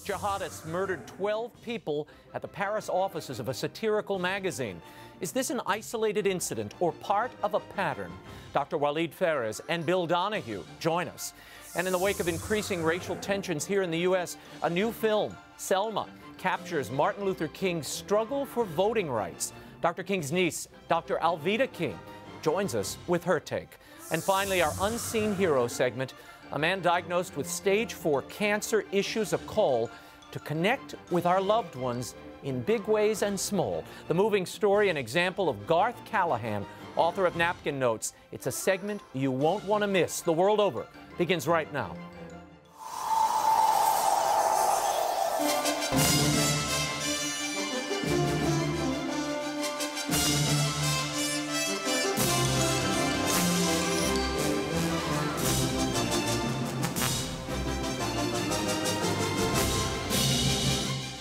Jihadists murdered 12 people at the Paris offices of a satirical magazine. Is this an isolated incident or part of a pattern? Dr. Walid Phares and Bill Donohue join us. And in the wake of increasing racial tensions here in the U.S., a new film, Selma, captures Martin Luther King's struggle for voting rights. Dr. King's niece, Dr. ALVEDA King, joins us with her take. And finally, our Unseen Hero segment. A man diagnosed with stage 4 cancer issues a call to connect with our loved ones in big ways and small. The moving story, an example of Garth Callahan, author of Napkin Notes. It's a segment you won't want to miss. The World Over begins right now.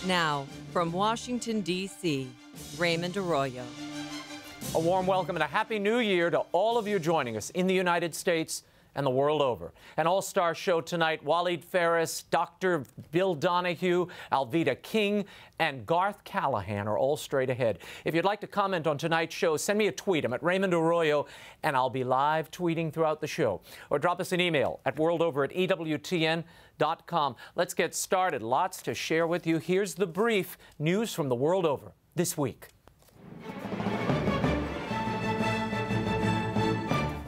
Now, from Washington, D.C., Raymond Arroyo. A warm welcome and a Happy New Year to all of you joining us in the United States and the world over. An all-star show tonight. Walid Phares, Dr. Bill Donohue, ALVEDA King, and Garth Callahan are all straight ahead. If you'd like to comment on tonight's show, send me a tweet. I'm at Raymond Arroyo, and I'll be live tweeting throughout the show. Or drop us an email at worldover@EWTN.com. Let's get started. Lots to share with you. Here's the brief news from the world over this week.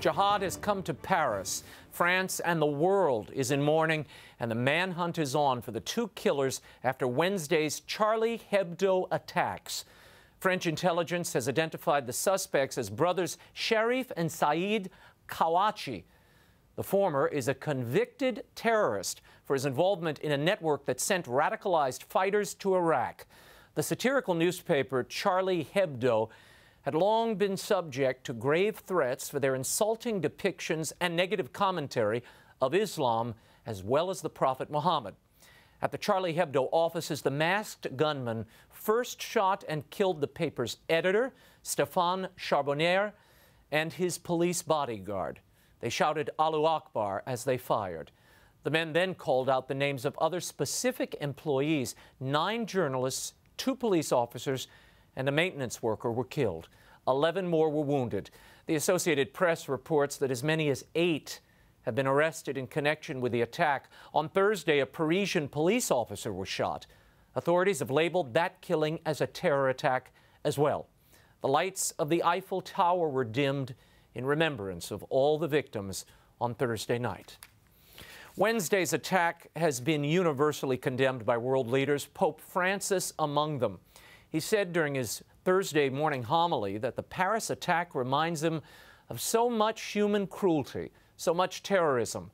Jihad has come to Paris. France and the world is in mourning, and the manhunt is on for the two killers after Wednesday's Charlie Hebdo attacks. French intelligence has identified the suspects as brothers Sharif and Saeed Khawachi. The former is a convicted terrorist for his involvement in a network that sent radicalized fighters to Iraq. The satirical newspaper Charlie Hebdo had long been subject to grave threats for their insulting depictions and negative commentary of Islam as well as the Prophet Muhammad. At the Charlie Hebdo offices, the masked gunman first shot and killed the paper's editor, Stéphane Charbonnier, and his police bodyguard. They shouted Allahu Akbar as they fired. The men then called out the names of other specific employees. 9 journalists, 2 police officers, and a maintenance worker were killed. 11 more were wounded. The Associated Press reports that as many as 8 have been arrested in connection with the attack. On Thursday, a Parisian police officer was shot. Authorities have labeled that killing as a terror attack as well. The lights of the Eiffel Tower were dimmed in remembrance of all the victims on Thursday night. Wednesday's attack has been universally condemned by world leaders, Pope Francis among them. He said during his Thursday morning homily that the Paris attack reminds him of so much human cruelty, so much terrorism,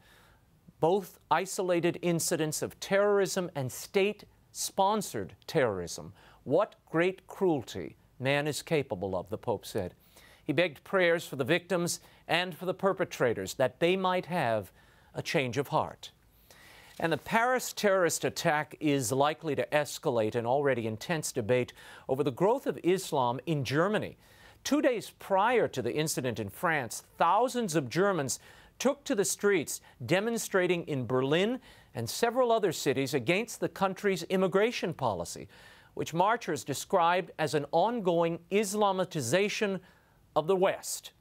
both isolated incidents of terrorism and state-sponsored terrorism. What great cruelty man is capable of, the Pope said. He begged prayers for the victims and for the perpetrators, that they might have a change of heart. And the Paris terrorist attack is likely to escalate an already intense debate over the growth of Islam in Germany. 2 days prior to the incident in France, thousands of Germans took to the streets demonstrating in Berlin and several other cities against the country's immigration policy, which marchers described as an ongoing Islamatization of the West.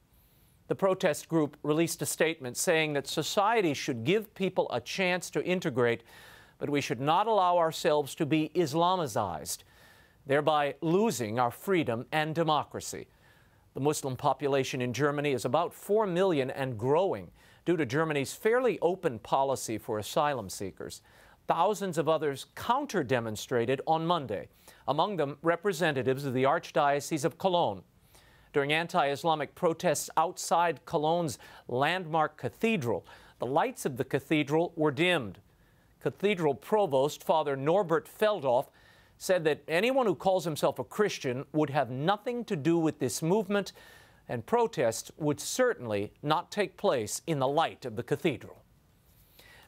The protest group released a statement saying that society should give people a chance to integrate, but we should not allow ourselves to be Islamized, thereby losing our freedom and democracy. The Muslim population in Germany is about 4 million and growing due to Germany's fairly open policy for asylum seekers. Thousands of others counter-demonstrated on Monday, among them representatives of the Archdiocese of Cologne. During anti-Islamic protests outside Cologne's landmark cathedral, the lights of the cathedral were dimmed. Cathedral Provost Father Norbert Feldhoff said that anyone who calls himself a Christian would have nothing to do with this movement, and protests would certainly not take place in the light of the cathedral.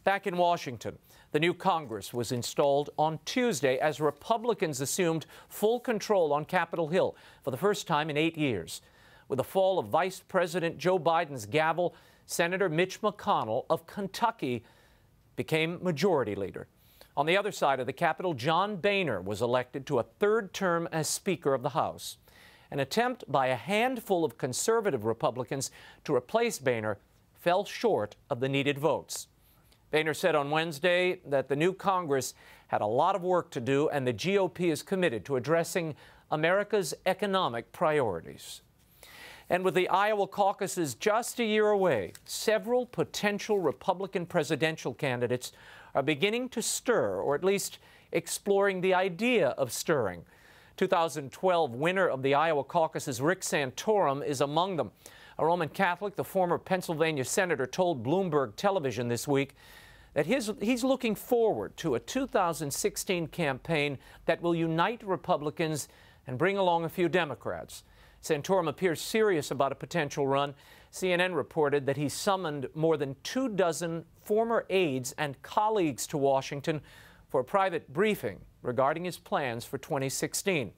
Back in Washington, the new Congress was installed on Tuesday as Republicans assumed full control on Capitol Hill for the first time in 8 years. With the fall of Vice President Joe Biden's gavel, Senator Mitch McConnell of Kentucky became majority leader. On the other side of the Capitol, John Boehner was elected to a third term as Speaker of the House. An attempt by a handful of conservative Republicans to replace Boehner fell short of the needed votes. Boehner said on Wednesday that the new Congress had a lot of work to do and the GOP is committed to addressing America's economic priorities. And with the Iowa caucuses just a year away, several potential Republican presidential candidates are beginning to stir, or at least exploring the idea of stirring. 2012 winner of the Iowa caucuses, Rick Santorum, is among them. A Roman Catholic, the former Pennsylvania senator, told Bloomberg Television this week that he's looking forward to a 2016 campaign that will unite Republicans and bring along a few Democrats. Santorum appears serious about a potential run. CNN reported that he summoned more than 24 former aides and colleagues to Washington for a private briefing regarding his plans for 2016.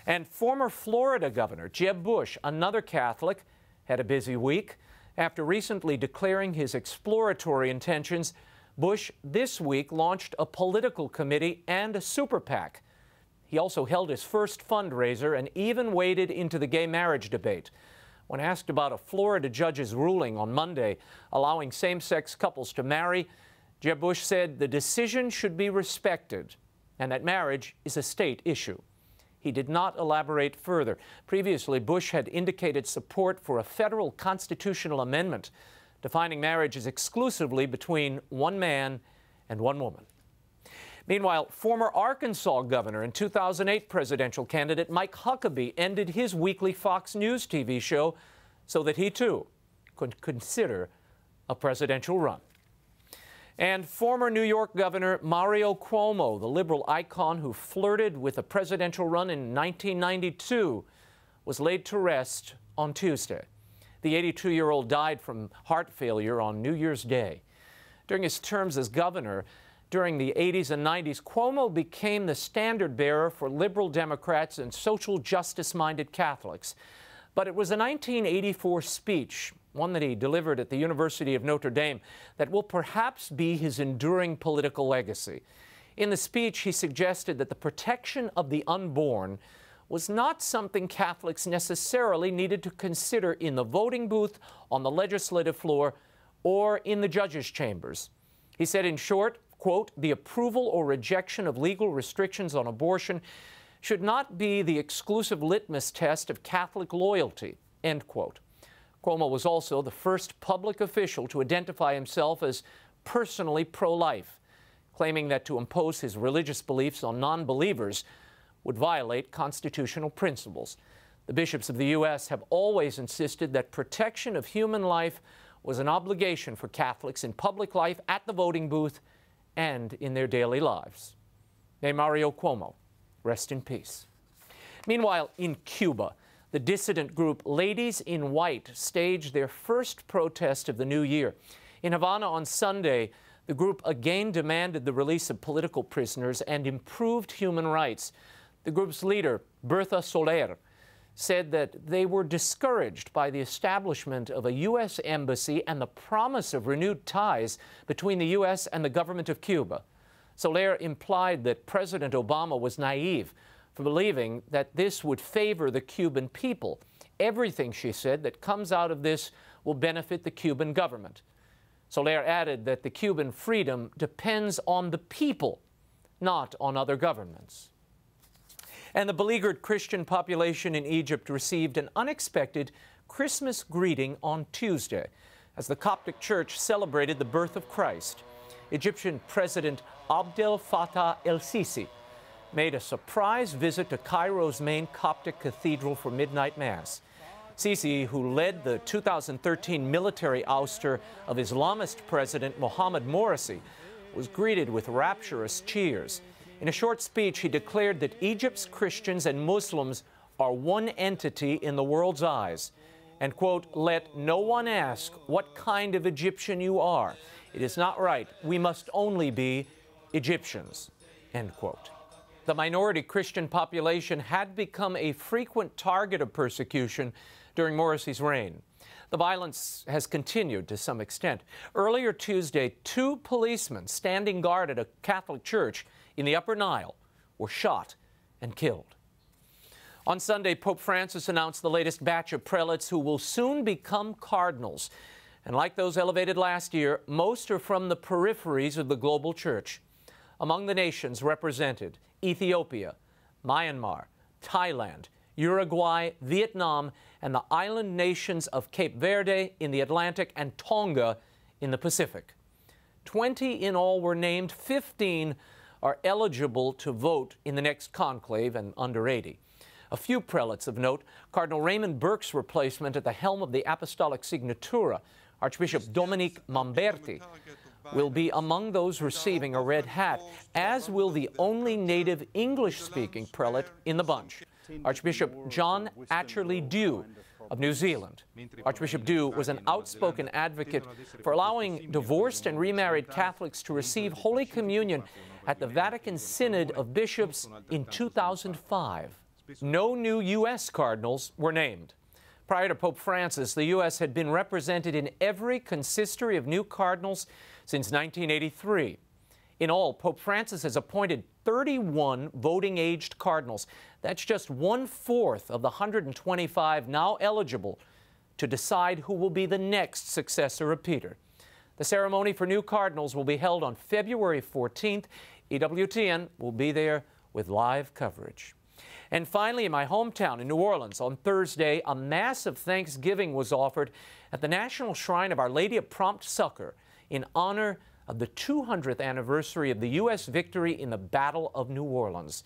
And former Florida Governor Jeb Bush, another Catholic, had a busy week. After recently declaring his exploratory intentions, Bush this week launched a political committee and a super PAC. He also held his first fundraiser and even waded into the gay marriage debate. When asked about a Florida judge's ruling on Monday allowing same-sex couples to marry, Jeb Bush said the decision should be respected and that marriage is a state issue. He did not elaborate further. Previously, Bush had indicated support for a federal constitutional amendment defining marriage as exclusively between one man and one woman. Meanwhile, former Arkansas governor and 2008 presidential candidate Mike Huckabee ended his weekly Fox News TV show so that he, too, could consider a presidential run. And former New York Governor Mario Cuomo, the liberal icon who flirted with a presidential run in 1992, was laid to rest on Tuesday. The 82-year-old died from heart failure on New Year's Day. During his terms as governor, during the 80s and 90s, Cuomo became the standard-bearer for liberal Democrats and social justice-minded Catholics. But it was a 1984 speech, one that he delivered at the University of Notre Dame, that will perhaps be his enduring political legacy. In the speech, he suggested that the protection of the unborn was not something Catholics necessarily needed to consider in the voting booth, on the legislative floor, or in the judges' chambers. He said, in short, quote, the approval or rejection of legal restrictions on abortion should not be the exclusive litmus test of Catholic loyalty, end quote. Cuomo was also the first public official to identify himself as personally pro-life, claiming that to impose his religious beliefs on non-believers would violate constitutional principles. The bishops of the U.S. have always insisted that protection of human life was an obligation for Catholics in public life, at the voting booth, and in their daily lives. May Mario Cuomo rest in peace. Meanwhile, in Cuba, the dissident group Ladies in White staged their first protest of the new year. In Havana on Sunday, the group again demanded the release of political prisoners and improved human rights. The group's leader, Bertha Soler, said that they were discouraged by the establishment of a U.S. embassy and the promise of renewed ties between the U.S. and the government of Cuba. Soler implied that President Obama was naive for believing that this would favor the Cuban people. Everything, she said, that comes out of this will benefit the Cuban government. Soler added that the Cuban freedom depends on the people, not on other governments. And the beleaguered Christian population in Egypt received an unexpected Christmas greeting on Tuesday as the Coptic Church celebrated the birth of Christ. Egyptian President Abdel Fattah el-Sisi made a surprise visit to Cairo's main Coptic cathedral for midnight mass. Sisi, who led the 2013 military ouster of Islamist President Mohamed Morsi, was greeted with rapturous cheers. In a short speech, he declared that Egypt's Christians and Muslims are one entity in the world's eyes. And, quote, let no one ask what kind of Egyptian you are. It is not right. We must only be Egyptians, end quote. The minority Christian population had become a frequent target of persecution during Morsi's reign. The violence has continued to some extent. Earlier Tuesday, 2 policemen standing guard at a Catholic church in the Upper Nile were shot and killed. On Sunday, Pope Francis announced the latest batch of prelates who will soon become cardinals. And like those elevated last year, most are from the peripheries of the global church. Among the nations represented, Ethiopia, Myanmar, Thailand, Uruguay, Vietnam, and the island nations of Cape Verde in the Atlantic and Tonga in the Pacific. 20 in all were named. 15 are eligible to vote in the next conclave and under 80. A few prelates of note: Cardinal Raymond Burke's replacement at the helm of the Apostolic Signatura, Archbishop Dominique Mamberti, will be among those receiving a red hat, as will the only native English-speaking prelate in the bunch, Archbishop John Atcherley-Dew of New Zealand. Archbishop Dew was an outspoken advocate for allowing divorced and remarried Catholics to receive Holy Communion at the Vatican Synod of Bishops in 2005. No new U.S. cardinals were named. Prior to Pope Francis, the U.S. had been represented in every consistory of new cardinals since 1983. In all, Pope Francis has appointed 31 voting-aged cardinals. That's just 1/4 of the 125 now eligible to decide who will be the next successor of Peter. The ceremony for new cardinals will be held on February 14th. EWTN will be there with live coverage. And finally, in my hometown in New Orleans, on Thursday, a massive Thanksgiving was offered at the National Shrine of Our Lady of Prompt Succor in honor of the 200th anniversary of the U.S. victory in the Battle of New Orleans.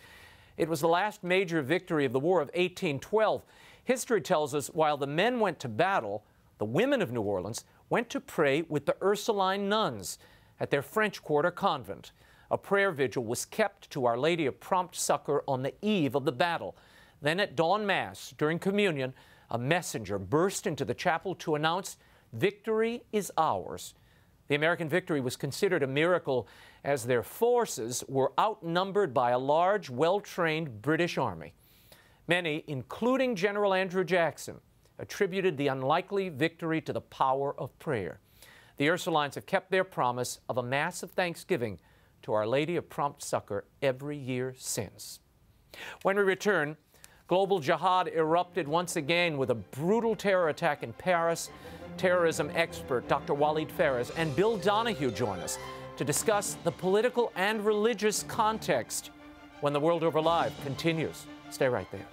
It was the last major victory of the War of 1812. History tells us while the men went to battle, the women of New Orleans went to pray with the Ursuline nuns at their French Quarter convent. A prayer vigil was kept to Our Lady of Prompt Succor on the eve of the battle. Then at dawn mass, during communion, a messenger burst into the chapel to announce, "Victory is ours." The American victory was considered a miracle as their forces were outnumbered by a large, well-trained British army. Many, including General Andrew Jackson, attributed the unlikely victory to the power of prayer. The Ursulines have kept their promise of a mass of thanksgiving to Our Lady of Prompt Succor every year since. When we return, global jihad erupted once again with a brutal terror attack in Paris. Terrorism expert Dr. Walid Phares and Bill Donohue join us to discuss the political and religious context when The World Over Live continues. Stay right there.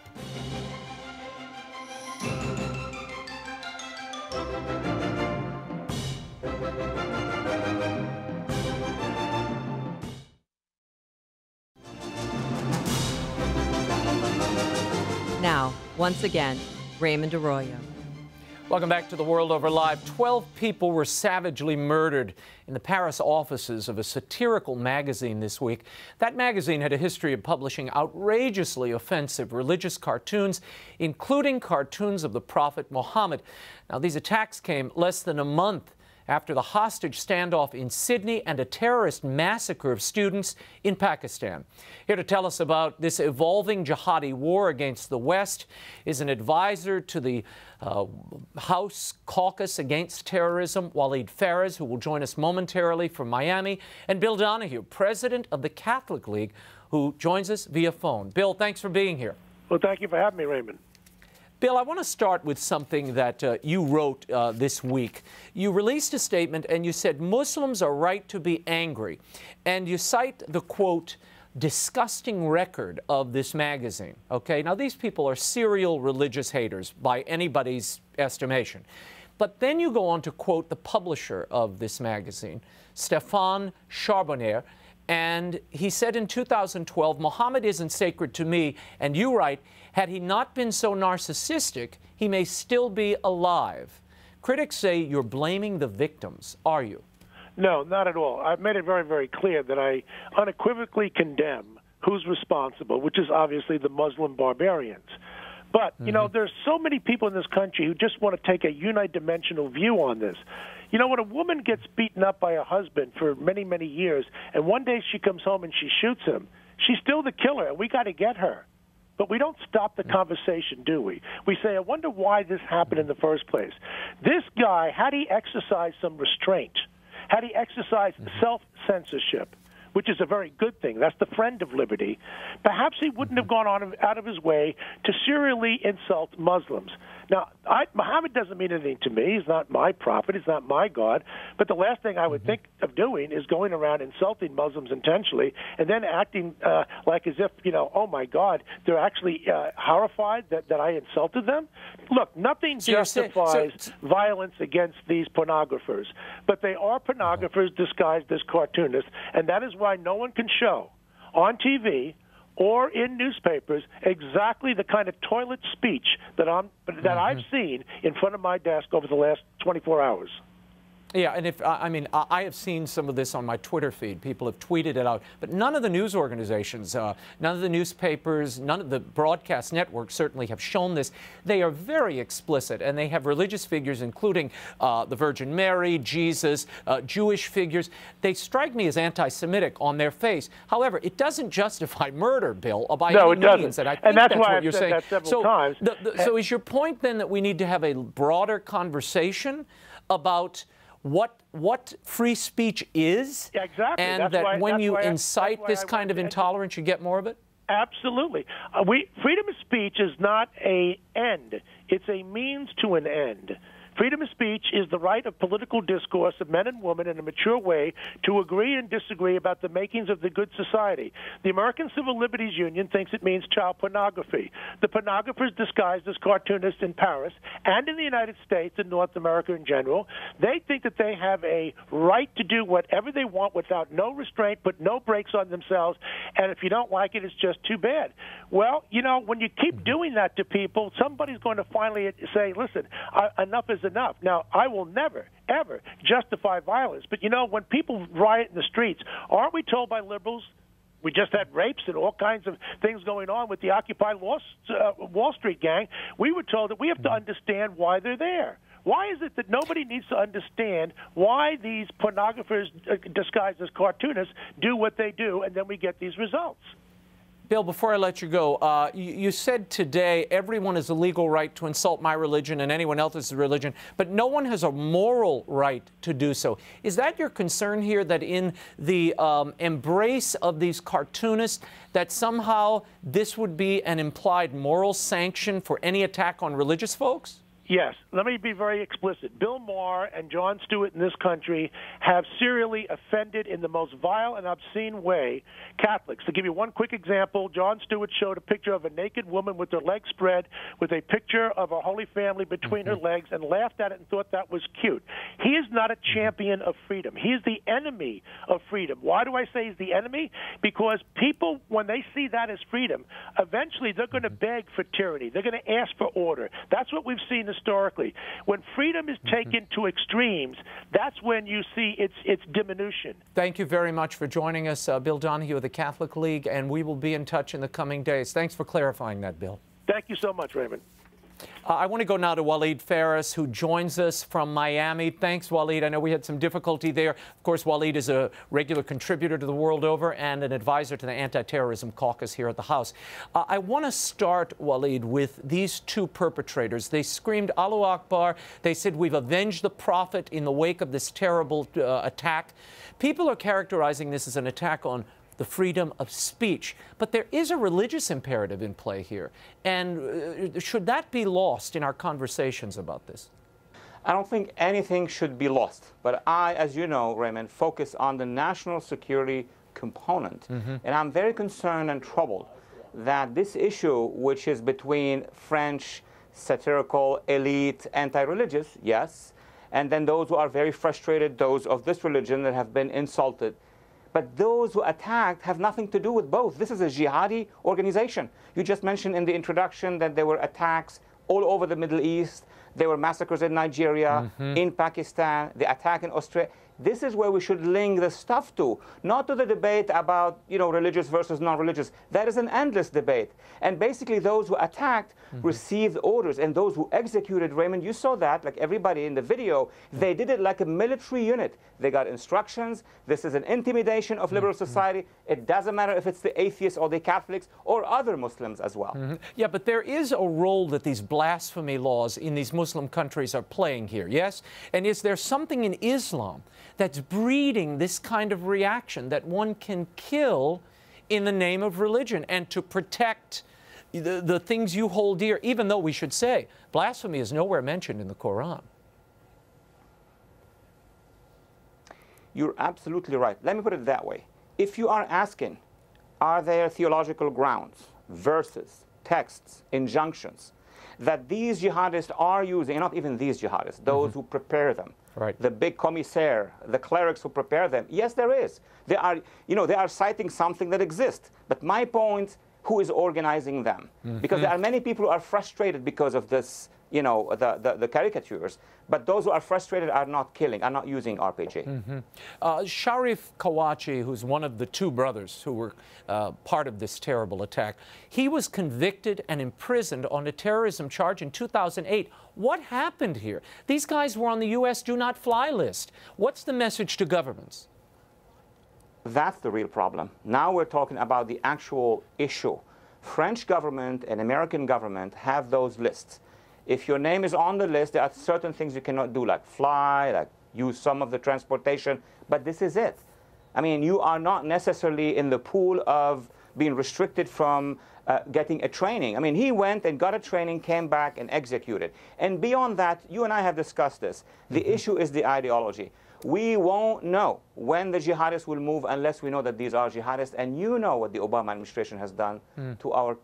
Now, once again, Raymond Arroyo. Welcome back to The World Over Live. 12 people were savagely murdered in the Paris offices of a satirical magazine this week. That magazine had a history of publishing outrageously offensive religious cartoons, including cartoons of the Prophet Muhammad. Now, these attacks came less than a month after the hostage standoff in Sydney and a terrorist massacre of students in Pakistan. Here to tell us about this evolving jihadi war against the West is an advisor to the House Caucus Against Terrorism, Walid Phares, who will join us momentarily from Miami, and Bill Donohue, president of the Catholic League, who joins us via phone. Bill, thanks for being here. Well, thank you for having me, Raymond. Bill, I want to start with something that you wrote this week. You released a statement and you said Muslims are right to be angry. And you cite the, quote, disgusting record of this magazine. Okay, now these people are serial religious haters by anybody's estimation. But then you go on to quote the publisher of this magazine, Stéphane Charbonnier, and he said in 2012, Muhammad isn't sacred to me, and you write, had he not been so narcissistic, he may still be alive. Critics say you're blaming the victims. Are you? No, not at all. I've made it very, very clear that I unequivocally condemn who's responsible, which is obviously the Muslim barbarians. But, you know, there's so many people in this country who just want to take a unidimensional view on this. You know, when a woman gets beaten up by her husband for many, many years, and one day she comes home and she shoots him, she's still the killer, and we got to get her. but we don't stop the conversation, do we? We say, I wonder why this happened in the first place. This guy, had he exercised some restraint, had he exercised self-censorship, which is a very good thing. That's the friend of liberty. Perhaps he wouldn't have gone on out of his way to serially insult Muslims. Now, Muhammad doesn't mean anything to me. He's not my prophet. He's not my God. But the last thing I would think of doing is going around insulting Muslims intentionally and then acting like as if, you know, oh, my God, they're actually horrified that I insulted them. Look, nothing justifies violence against these pornographers. But they are pornographers disguised as cartoonists, and that is why no one can show on TV or in newspapers exactly the kind of toilet speech that I've seen in front of my desk over the last 24 hours. Yeah, and I have seen some of this on my Twitter feed. People have tweeted it out, but none of the news organizations, none of the newspapers, none of the broadcast networks certainly have shown this. They are very explicit, and they have religious figures, including the Virgin Mary, Jesus, Jewish figures. They strike me as anti-Semitic on their face. However, it doesn't justify murder, Bill, by any means. And I think that's what you're saying. That several times. So is your point then that we need to have a broader conversation about what free speech is? Yeah, exactly. And when you incite this kind of intolerance, you get more of it? Absolutely. Freedom of speech is not an end. It's a means to an end. Freedom of speech is the right of political discourse of men and women in a mature way to agree and disagree about the makings of the good society. The American Civil Liberties Union thinks it means child pornography. The pornographers disguised as cartoonists in Paris and in the United States and North America in general, they think that they have a right to do whatever they want without no restraint, put no brakes on themselves, and if you don't like it, it's just too bad. Well, you know, when you keep doing that to people, somebody's going to finally say, listen, enough is enough. Now, I will never, ever justify violence. But, you know, when people riot in the streets, aren't we told by liberals? We just had rapes and all kinds of things going on with the Occupy Wall Street gang. We were told that we have to understand why they're there. Why is it that nobody needs to understand why these pornographers disguised as cartoonists do what they do, and then we get these results? Bill, before I let you go, you said today everyone has a legal right to insult my religion and anyone else's religion, but no one has a moral right to do so. Is that your concern here, that in the embrace of these cartoonists, that somehow this would be an implied moral sanction for any attack on religious folks? Yes. Let me be very explicit. Bill Maher and Jon Stewart in this country have serially offended in the most vile and obscene way Catholics. To give you one quick example, Jon Stewart showed a picture of a naked woman with her legs spread with a picture of a Holy Family between her legs and laughed at it and thought that was cute. He is not a champion of freedom. He is the enemy of freedom. Why do I say he's the enemy? Because people, when they see that as freedom, eventually they're going to beg for tyranny. They're going to ask for order. That's what we've seen historically. When freedom is taken to extremes, that's when you see its diminution. Thank you very much for joining us, Bill Donohue of the Catholic League, and we will be in touch in the coming days. Thanks for clarifying that, Bill. Thank you so much, Raymond. I want to go now to Walid Phares, who joins us from Miami. Thanks, Walid. I know we had some difficulty there. Of course, Walid is a regular contributor to The World Over and an advisor to the Anti-Terrorism Caucus here at the House. I want to start, Walid, with these two perpetrators. They screamed, Allahu Akbar. They said, we've avenged the Prophet in the wake of this terrible attack. People are characterizing this as an attack on the freedom of speech. But there is a religious imperative in play here. And should that be lost in our conversations about this? I don't think anything should be lost. But I, as you know, Raymond, focus on the national security component. And I'm very concerned and troubled that this issue, which is between French, satirical, elite, anti-religious, yes, and then those who are very frustrated, those of this religion that have been insulted, but those who attacked have nothing to do with both. This is a jihadi organization. You just mentioned in the introduction that there were attacks all over the Middle East. There were massacres in Nigeria, in Pakistan, the attack in Australia. This is where we should link the stuff to, not to the debate about, religious versus non-religious. That is an endless debate. And basically those who attacked received orders, and those who executed, Raymond, you saw that, like everybody in the video, they did it like a military unit. They got instructions. This is an intimidation of liberal society. It doesn't matter if it's the atheists or the Catholics or other Muslims as well. Yeah, but there is a role that these blasphemy laws in these Muslim countries are playing here, yes? And is there something in Islam that's breeding this kind of reaction that one can kill in the name of religion and to protect the things you hold dear, even though we should say blasphemy is nowhere mentioned in the Quran? You're absolutely right. Let me put it that way. If you are asking, are there theological grounds, verses, texts, injunctions that these jihadists are using, and not even these jihadists, those who prepare them, the big commissaire, the clerics who prepare them, yes, there is. They are, they are citing something that exists. But my point, who is organizing them? Because there are many people who are frustrated because of this, the caricatures, but those who are frustrated are not killing, are not using RPG. Sharif Kawachi, who's one of the two brothers who were part of this terrible attack, he was convicted and imprisoned on a terrorism charge in 2008. What happened here? These guys were on the U.S. do not fly list. What's the message to governments? That's the real problem. Now we're talking about the actual issue. French government and American government have those lists. If your name is on the list, there are certain things you cannot do, like fly, like use some of the transportation, but this is it. I mean, you are not necessarily in the pool of being restricted from getting a training. I mean, he went and got a training, came back and executed. And beyond that, you and I have discussed this. The issue is the ideology. We won't know when the jihadists will move unless we know that these are jihadists. And you know what the Obama administration has done to our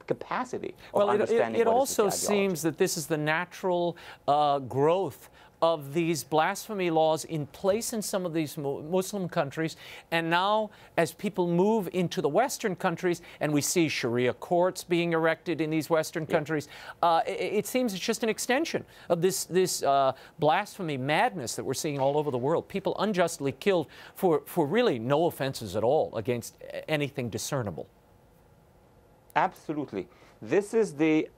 capacity of understanding. It also seems that this is the natural growth of these blasphemy laws in place in some of these Muslim countries. And now, as people move into the Western countries, and we see Sharia courts being erected in these Western countries, it seems it's just an extension of this blasphemy madness that we're seeing all over the world. People unjustly killed for really no offenses at all against anything discernible. Absolutely. This is the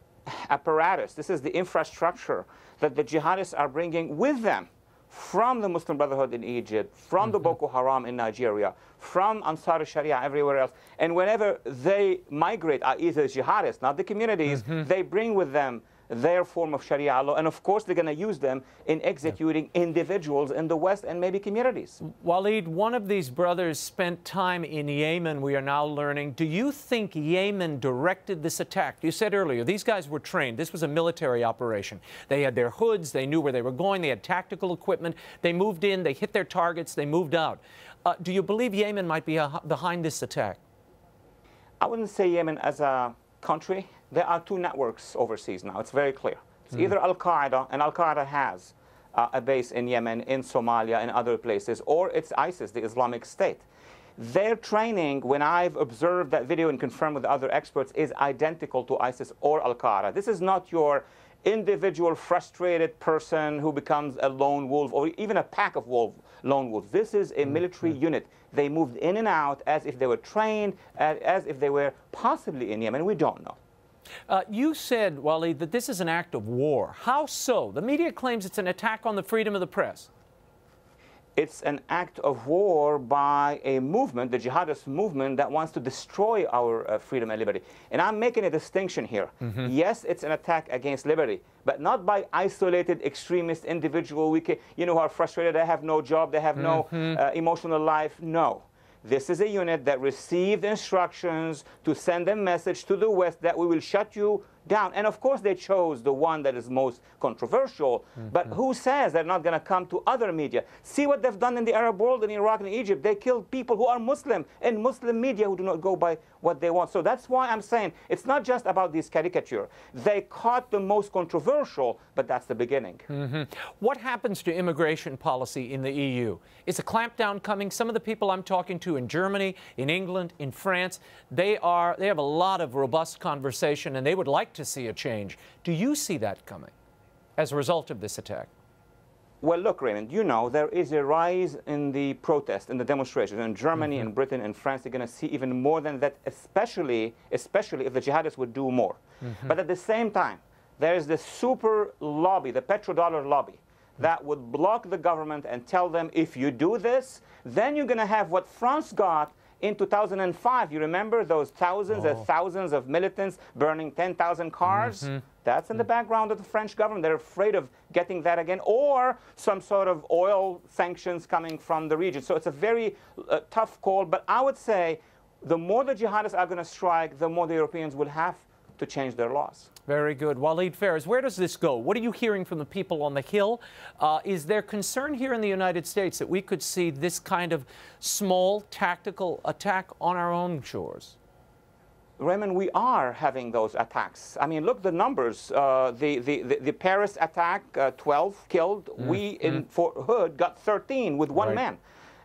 apparatus, this is the infrastructure that the jihadists are bringing with them from the Muslim Brotherhood in Egypt, from the Boko Haram in Nigeria, from Ansar Sharia everywhere else. And whenever they migrate, either jihadists, not the communities, they bring with them their form of Sharia law, and of course they're going to use them in executing individuals in the West and maybe communities. Walid, one of these brothers spent time in Yemen, we are now learning. Do you think Yemen directed this attack? You said earlier, these guys were trained. This was a military operation. They had their hoods, they knew where they were going, they had tactical equipment, they moved in, they hit their targets, they moved out. Do you believe Yemen might be behind this attack? I wouldn't say Yemen as a country. There are two networks overseas now. It's very clear. It's either Al-Qaeda, and Al-Qaeda has a base in Yemen, in Somalia, and other places, or it's ISIS, the Islamic State. Their training, when I've observed that video and confirmed with other experts, is identical to ISIS or Al-Qaeda. This is not your individual frustrated person who becomes a lone wolf or even a pack of lone wolves. This is a military unit. They moved in and out as if they were trained, as if they were possibly in Yemen. We don't know. You said, Walid, that this is an act of war. How so? The media claims it's an attack on the freedom of the press. It's an act of war by a movement, the jihadist movement, that wants to destroy our freedom and liberty. And I'm making a distinction here. Yes, it's an attack against liberty, but not by isolated extremist individuals, who are frustrated, they have no job, they have no emotional life. No. This is a unit that received instructions to send a message to the West that we will shut you down. And of course they chose the one that is most controversial, but who says they're not going to come to other media? See what they've done in the Arab world, in Iraq and Egypt. They killed people who are Muslim in Muslim media who do not go by what they want. So that's why I'm saying it's not just about this caricature. They caught the most controversial, but that's the beginning. What happens to immigration policy in the EU? Is a clampdown coming? Some of the people I'm talking to in Germany, in England, in France, they have a lot of robust conversation and they would like to see a change. Do you see that coming as a result of this attack? Well, look, Raymond, you know, there is a rise in the protest, in the demonstrations. In Germany, in Britain, in France, you're going to see even more than that, especially if the jihadists would do more. But at the same time, there is the super lobby, the petrodollar lobby, that would block the government and tell them, if you do this, then you're going to have what France got in 2005. You remember those thousands and thousands of militants burning 10,000 cars? That's in the background of the French government. They're afraid of getting that again, or some sort of oil sanctions coming from the region. So it's a very tough call. But I would say the more the jihadists are going to strike, the more the Europeans will have to change their laws. Very good. Walid Phares, where does this go? What are you hearing from the people on the Hill? Is there concern here in the United States that we could see this kind of small tactical attack on our own shores? Raymond, we are having those attacks. I mean, look, the numbers. The Paris attack, 12 killed. We in Fort Hood got 13 with one man.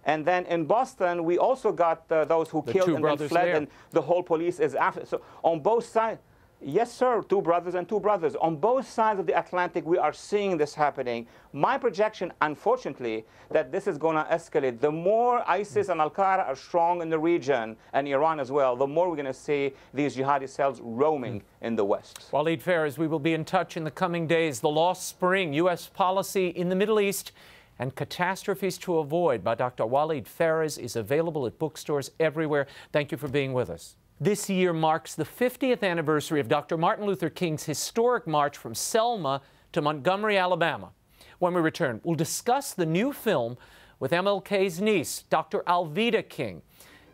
And then in Boston, we also got those who killed and then fled, and the whole police is after. So on both sides. Yes, sir, 2 brothers and 2 brothers. On both sides of the Atlantic, we are seeing this happening. My projection, unfortunately, that this is going to escalate. The more ISIS and Al-Qaeda are strong in the region, and Iran as well, the more we're going to see these jihadi cells roaming in the West. Walid Phares, we will be in touch in the coming days. The Lost Spring, U.S. Policy in the Middle East and Catastrophes to Avoid by Dr. Walid Phares is available at bookstores everywhere. Thank you for being with us. This year marks the 50th anniversary of Dr. Martin Luther King's historic march from Selma to Montgomery, Alabama. When we return, we'll discuss the new film with MLK's niece, Dr. ALVEDA King,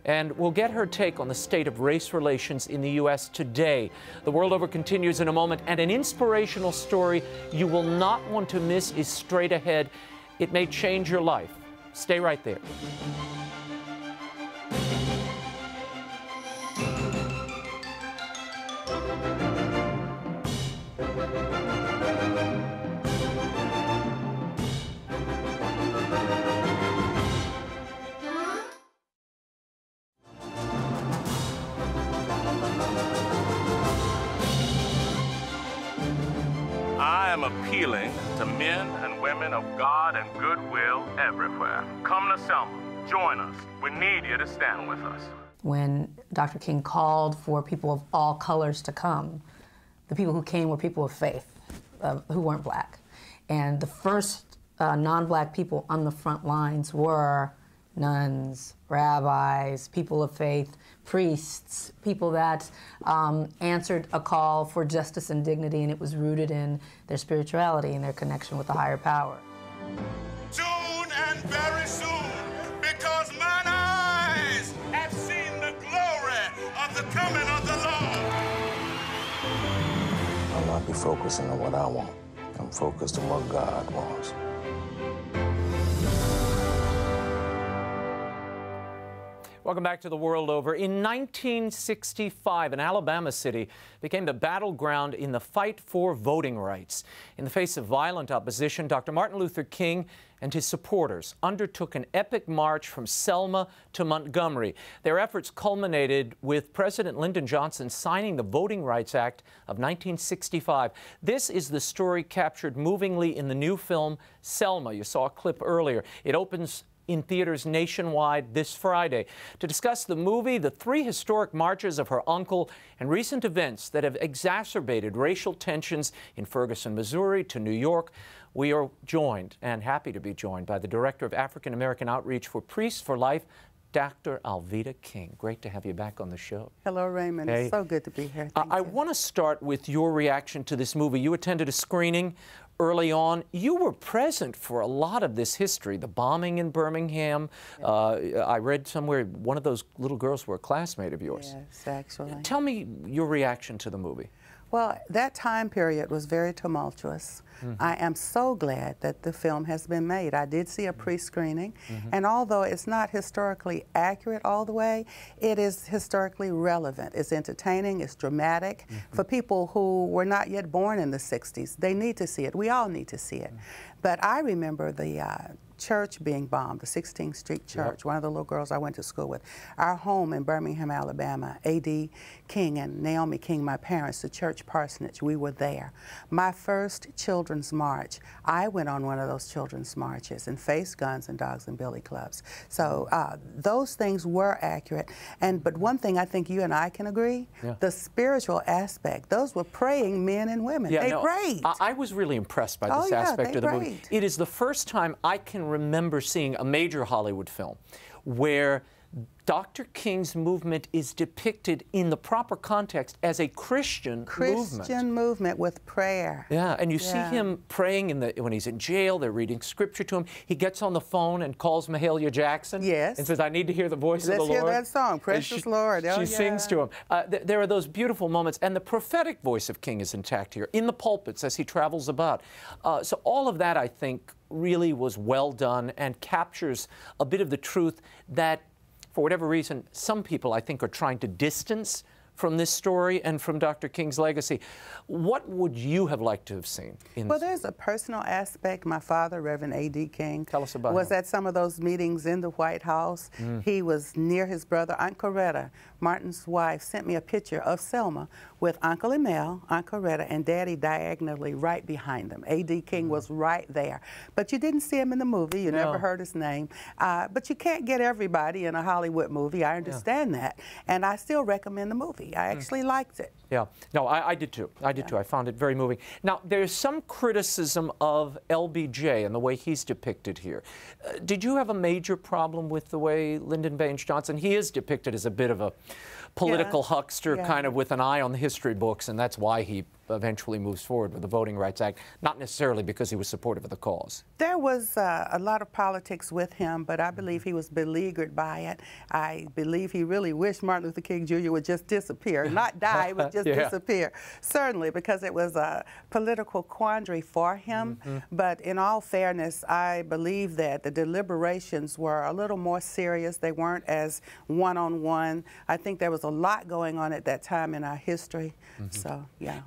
and we'll get her take on the state of race relations in the U.S. today. The World Over continues in a moment, and an inspirational story you will not want to miss is straight ahead. It may change your life. Stay right there. I am appealing to men and women of God and goodwill everywhere. Come to Selma. Join us. We need you to stand with us. When Dr. King called for people of all colors to come, the people who came were people of faith, who weren't black. And the first non-black people on the front lines were nuns, rabbis, people of faith, priests, people that answered a call for justice and dignity, and it was rooted in their spirituality and their connection with the higher power. Soon and very soon, because mine eyes have seen the glory of the coming of the Lord. I'll not be focusing on what I want. I'm focused on what God wants. Welcome back to The World Over. In 1965, an Alabama city became the battleground in the fight for voting rights. In the face of violent opposition, Dr. Martin Luther King and his supporters undertook an epic march from Selma to Montgomery. Their efforts culminated with President Lyndon Johnson signing the Voting Rights Act of 1965. This is the story captured movingly in the new film, Selma. You saw a clip earlier. It opens in theaters nationwide this Friday. To discuss the movie, the 3 historic marches of her uncle, and recent events that have exacerbated racial tensions in Ferguson, Missouri to New York, we are joined, and happy to be joined, by the Director of African American Outreach for Priests for Life, Dr. ALVEDA King. Great to have you back on the show. Hello, Raymond. Hey. It's so good to be here. I want to start with your reaction to this movie. You attended a screening early on. You were present for a lot of this history, the bombing in Birmingham. I read somewhere one of those little girls were a classmate of yours. Yes, actually. Tell me your reaction to the movie. Well, that time period was very tumultuous. I am so glad that the film has been made. I did see a pre-screening, and although it's not historically accurate all the way, it is historically relevant. It's entertaining, it's dramatic. For people who were not yet born in the 60s, they need to see it. We all need to see it. But I remember the church being bombed, the 16th Street Church, one of the little girls I went to school with, our home in Birmingham, Alabama, A.D. King and Naomi King, my parents, the church parsonage, we were there. My first children's march, I went on one of those children's marches and faced guns and dogs and billy clubs. So those things were accurate. But one thing I think you and I can agree, the spiritual aspect, those were praying men and women. They prayed. I was really impressed by this aspect of the movie. It is the first time I can remember seeing a major Hollywood film where Dr. King's movement is depicted in the proper context as a Christian movement with prayer. Yeah, and you see him praying when he's in jail. They're reading scripture to him. He gets on the phone and calls Mahalia Jackson. Yes. And says, "I need to hear the voice of the Lord." Let's hear that song, Precious Lord. She sings to him. There are those beautiful moments, and the prophetic voice of King is intact here in the pulpits as he travels about. So all of that, I think, really was well done and captures a bit of the truth that, for whatever reason, some people, I think, are trying to distance from this story and from Dr. King's legacy. What would you have liked to have seen? Well, there's a personal aspect. My father, Reverend A.D. King, Tell us about was him. at some of those meetings in the White House. He was near his brother. Aunt Coretta, Martin's wife, sent me a picture of Selma with Uncle Emil, Aunt Coretta, and Daddy diagonally right behind them. A.D. King was right there. But you didn't see him in the movie. You never heard his name. But you can't get everybody in a Hollywood movie. I understand that. And I still recommend the movie. I actually liked it. Yeah, no, I did too. I did too. I found it very moving. Now, there's some criticism of LBJ and the way he's depicted here. Did you have a major problem with the way Lyndon Baines Johnson, he is depicted as a bit of a political huckster, kind of with an eye on the history books, and that's why he eventually moves forward with the Voting Rights Act, not necessarily because he was supportive of the cause. There was a lot of politics with him, but I believe he was beleaguered by it. I believe he really wished Martin Luther King Jr. would just disappear, not die, but just disappear. Certainly, because it was a political quandary for him. But in all fairness, I believe that the deliberations were a little more serious. They weren't as one-on-one. I think there was a lot going on at that time in our history. So, yeah.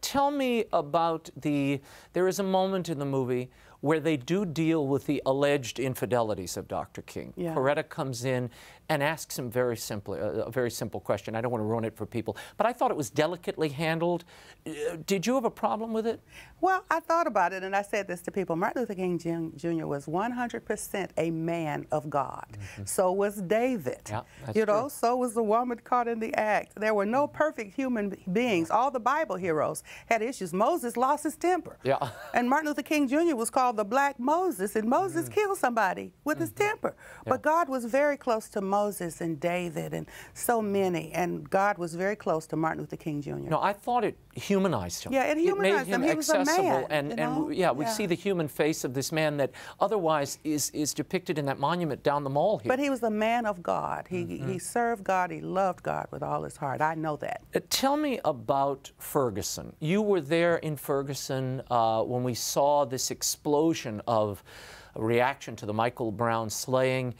Tell me about there is a moment in the movie where they do deal with the alleged infidelities of Dr. King. Coretta comes in and asks him very simply, a very simple question. I don't want to ruin it for people, but I thought it was delicately handled. Did you have a problem with it? Well, I thought about it, and I said this to people. Martin Luther King Jr. was 100% a man of God. So was David. Yeah, you know, so was the woman caught in the act. There were no perfect human beings. All the Bible heroes had issues. Moses lost his temper. And Martin Luther King Jr. was called the Black Moses, and Moses killed somebody with his temper. But God was very close to Moses and David and so many, and God was very close to Martin Luther King Jr. No, I thought it humanized him. Yeah, it humanized him. He was a man, and we see the human face of this man that otherwise is depicted in that monument down the mall here. But he was a man of God. He served God. He loved God with all his heart. I know that. Tell me about Ferguson. You were there in Ferguson when we saw this explosion of a reaction to the Michael Brown slaying.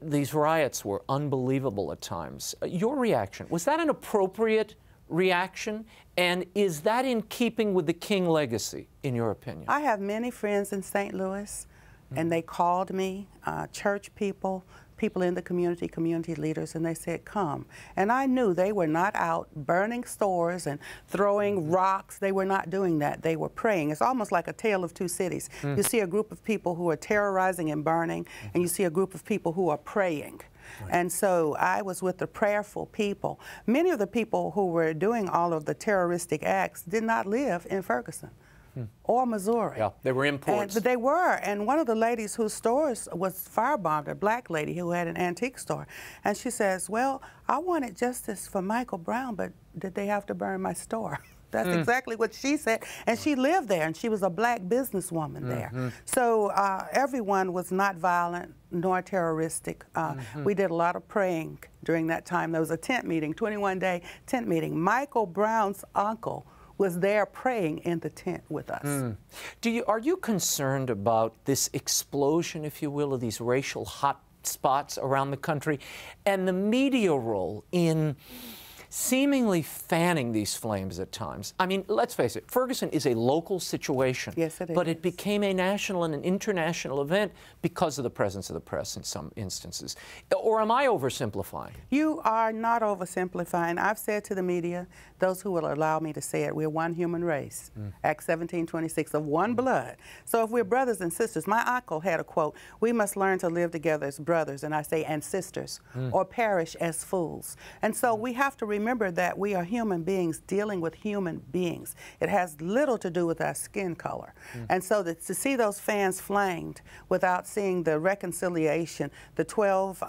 These riots were unbelievable at times. Your reaction, was that an appropriate reaction? And is that in keeping with the King legacy, in your opinion? I have many friends in St. Louis, and they called me, church people, people in the community, community leaders, and they said, come. And I knew they were not out burning stores and throwing rocks. They were not doing that. They were praying. It's almost like a tale of two cities. You see a group of people who are terrorizing and burning, and you see a group of people who are praying. And so I was with the prayerful people. Many of the people who were doing all of the terroristic acts did not live in Ferguson or Missouri. Yeah, they were imports. But they were, and one of the ladies whose stores was firebombed, a black lady who had an antique store, and she says, well, I wanted justice for Michael Brown, but did they have to burn my store? That's exactly what she said, and she lived there, and she was a black businesswoman there. So everyone was not violent nor terroristic. We did a lot of praying during that time. There was a tent meeting, 21-day tent meeting. Michael Brown's uncle was there praying in the tent with us. Are you concerned about this explosion, if you will, of these racial hot spots around the country and the media role in seemingly fanning these flames at times. I mean, let's face it, Ferguson is a local situation. Yes, it is. But it became a national and an international event because of the presence of the press in some instances. Or am I oversimplifying? You are not oversimplifying. I've said to the media, those who will allow me to say it, we're one human race. Acts 17:26, of one blood. So if we're brothers and sisters, my uncle had a quote, we must learn to live together as brothers, and I say and sisters, or perish as fools. And so we have to remember that we are human beings dealing with human beings. It has little to do with our skin color. And so to see those fans flamed without seeing the reconciliation, the 12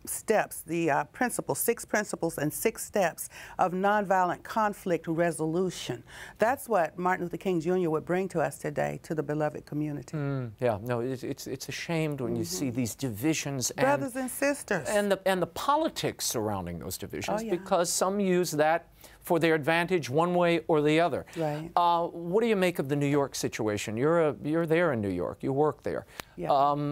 steps, the principles, 6 principles and 6 steps of nonviolent conflict resolution, that's what Martin Luther King Jr. would bring to us today, to the beloved community. Yeah, no, it's a shame when you see these divisions. Brothers and sisters. And the politics surrounding those divisions, Oh, yeah. because some use that for their advantage one way or the other. Right. What do you make of the New York situation? You're there in New York. You work there. Yeah.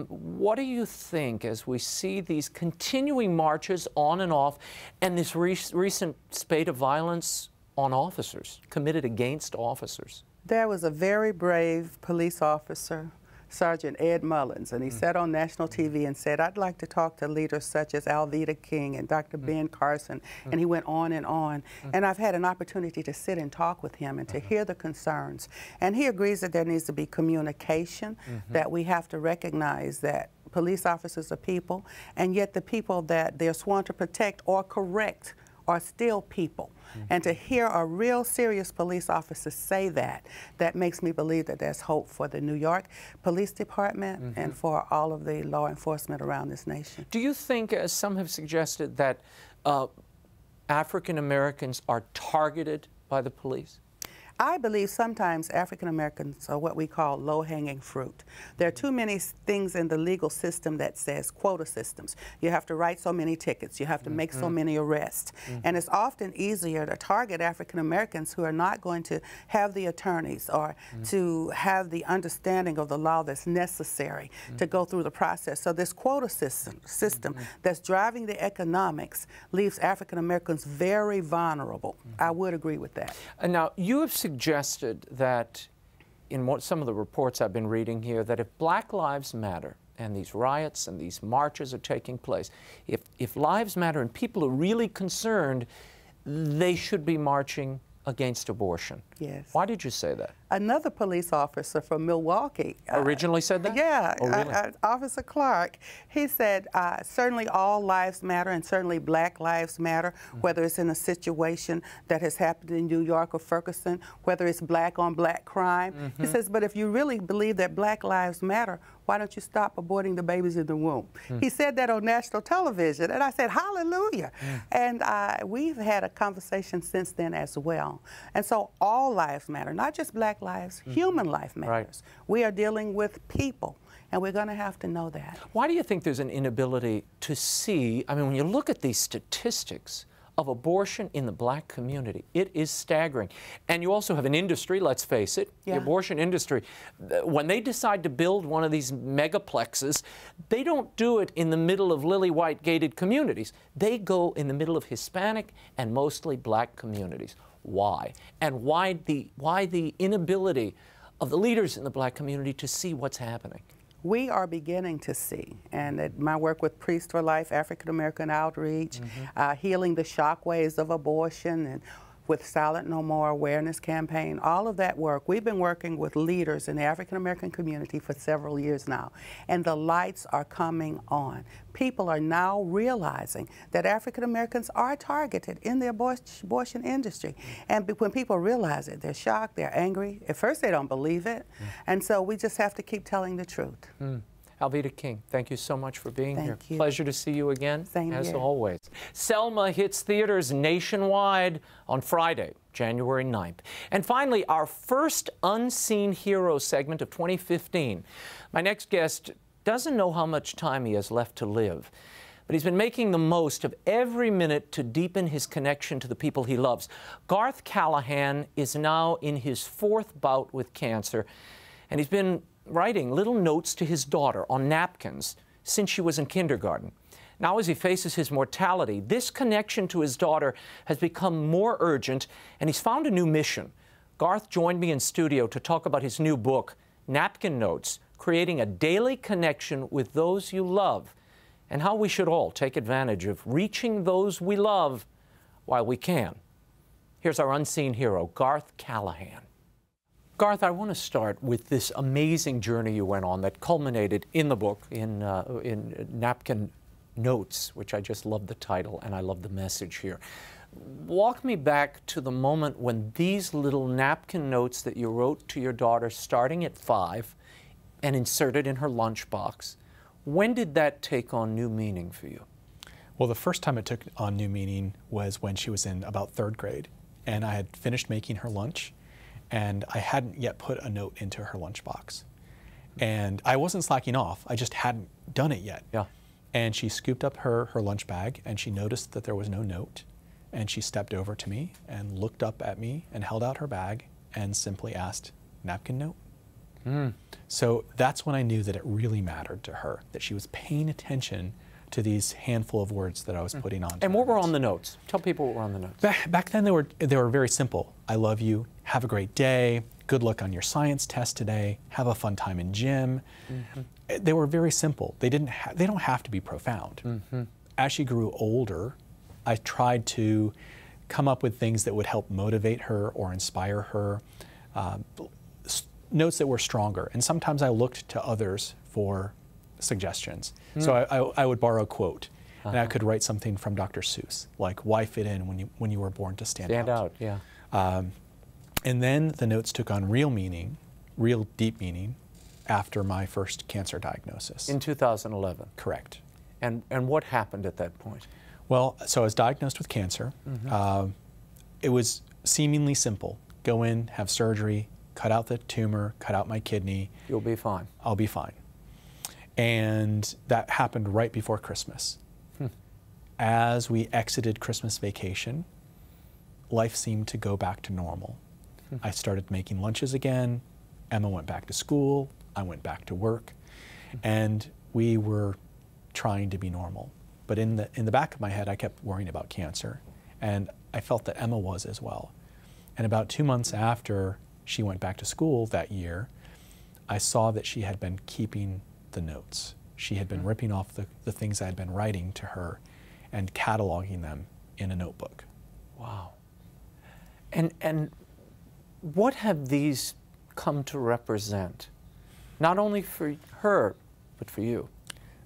What do you think as we see these continuing marches on and off and this recent spate of violence on officers, committed against officers? There was a very brave police officer, Sergeant Ed Mullins, and he sat on national TV and said, I'd like to talk to leaders such as ALVEDA King and Dr. Ben Carson, and he went on and on. And I've had an opportunity to sit and talk with him and to hear the concerns. And he agrees that there needs to be communication, that we have to recognize that police officers are people, and yet the people that they're sworn to protect or correct are still people. And to hear a real serious police officer say that, that makes me believe that there's hope for the New York Police Department and for all of the law enforcement around this nation. Do you think, as some have suggested, that African Americans are targeted by the police? I believe sometimes African Americans are what we call low-hanging fruit. There are too many things in the legal system that says quota systems. You have to write so many tickets. You have to make so many arrests. And it's often easier to target African Americans who are not going to have the attorneys or to have the understanding of the law that's necessary to go through the process. So this quota system that's driving the economics leaves African Americans very vulnerable. I would agree with that. And now, you have suggested that, in some of the reports I've been reading here, that if Black Lives Matter and these riots and these marches are taking place, if lives matter and people are really concerned, they should be marching against abortion. Yes. Why did you say that? Another police officer from Milwaukee. Originally said that? Yeah, oh, really? Officer Clark. He said, certainly all lives matter and certainly Black lives matter, whether it's in a situation that has happened in New York or Ferguson, whether it's black on black crime. He says, but if you really believe that Black lives matter, why don't you stop aborting the babies in the womb? He said that on national television, and I said, hallelujah. And we've had a conversation since then as well. And so all lives matter, not just Black lives, human life matters. Right. We are dealing with people, and we're going to have to know that. Why do you think there's an inability to see, I mean, when you look at these statistics of abortion in the Black community, it is staggering. And you also have an industry, let's face it, the abortion industry. When they decide to build one of these megaplexes, they don't do it in the middle of lily-white gated communities. They go in the middle of Hispanic and mostly Black communities. Why? And why the inability of the leaders in the Black community to see what's happening? We are beginning to see, and my work with Priests for Life, African American Outreach, healing the shockwaves of abortion, and with Silent No More awareness campaign, all of that work, we've been working with leaders in the African American community for several years now, and the lights are coming on. People are now realizing that African Americans are targeted in the abortion industry. And when people realize it, they're shocked, they're angry. At first they don't believe it, and so we just have to keep telling the truth. ALVEDA King, thank you so much for being here. Thank you. Pleasure to see you again, Same as here. always. Selma hits theaters nationwide on Friday, January 9th. And finally, our first Unseen Hero segment of 2015. My next guest doesn't know how much time he has left to live, but he's been making the most of every minute to deepen his connection to the people he loves. Garth Callahan is now in his 4th bout with cancer, and he's been writing little notes to his daughter on napkins since she was in kindergarten. Now, as he faces his mortality, this connection to his daughter has become more urgent, and he's found a new mission. Garth joined me in studio to talk about his new book, Napkin Notes, Creating a Daily Connection with Those You Love, and how we should all take advantage of reaching those we love while we can. Here's our unseen hero, Garth Callahan. Garth, I want to start with this amazing journey you went on that culminated in the book, in Napkin Notes, which I just love the title and I love the message here. Walk me back to the moment when these little napkin notes that you wrote to your daughter starting at 5 and inserted in her lunchbox. When did that take on new meaning for you? Well, the first time it took on new meaning was when she was in about 3rd grade, and I had finished making her lunch, and I hadn't yet put a note into her lunchbox. And I wasn't slacking off, I just hadn't done it yet. Yeah. And she scooped up her lunch bag, and she noticed that there was no note, and she stepped over to me and looked up at me and held out her bag and simply asked, "Napkin note?" So that's when I knew that it really mattered to her, that she was paying attention to these handful of words that I was putting on. And what were on the notes? Tell people what were on the notes. Back then they were very simple. I love you, have a great day, good luck on your science test today, have a fun time in gym. They were very simple. They don't have to be profound. As she grew older, I tried to come up with things that would help motivate her or inspire her, notes that were stronger. And sometimes I looked to others for suggestions. So I would borrow a quote, and I could write something from Dr. Seuss, like, "Why fit in when you were born to stand out?" Stand out, yeah. And then the notes took on real meaning, real deep meaning, after my first cancer diagnosis. In 2011? Correct. And what happened at that point? Well, so I was diagnosed with cancer. It was seemingly simple. Go in, have surgery, cut out the tumor, cut out my kidney. You'll be fine. I'll be fine. And that happened right before Christmas. As we exited Christmas vacation, life seemed to go back to normal. I started making lunches again. Emma went back to school. I went back to work. And we were trying to be normal. But in the back of my head, I kept worrying about cancer. And I felt that Emma was as well. And about 2 months after she went back to school that year, I saw that she had been keeping the notes. She had been ripping off the things I had been writing to her and cataloging them in a notebook. Wow. And what have these come to represent? Not only for her, but for you.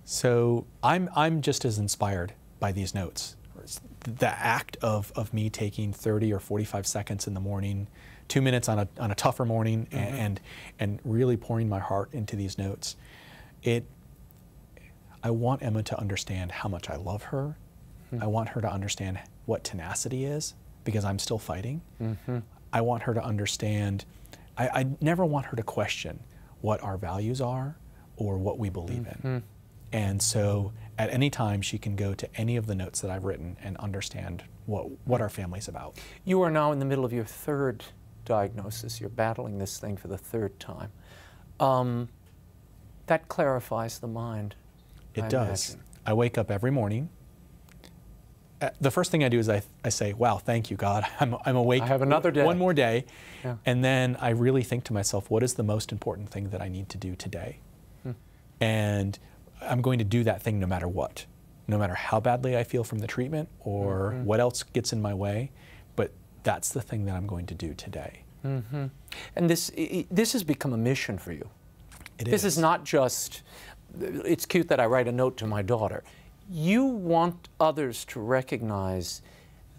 So I'm just as inspired by these notes. The act of me taking 30 or 45 seconds in the morning, 2 minutes on a tougher morning, and really pouring my heart into these notes. I want Emma to understand how much I love her. I want her to understand what tenacity is, because I'm still fighting. I want her to understand, I never want her to question what our values are or what we believe in. And so at any time she can go to any of the notes that I've written and understand what our family's about. You are now in the middle of your 3rd diagnosis. You're battling this thing for the 3rd time. That clarifies the mind. It does. I wake up every morning. The first thing I do is I say, "Wow, thank you, God. I'm awake. I have another day. One more day." Yeah. And then I really think to myself, what is the most important thing that I need to do today? And I'm going to do that thing no matter what. No matter how badly I feel from the treatment or what else gets in my way, but that's the thing that I'm going to do today. And this has become a mission for you. This is not just, it's cute that I write a note to my daughter. You want others to recognize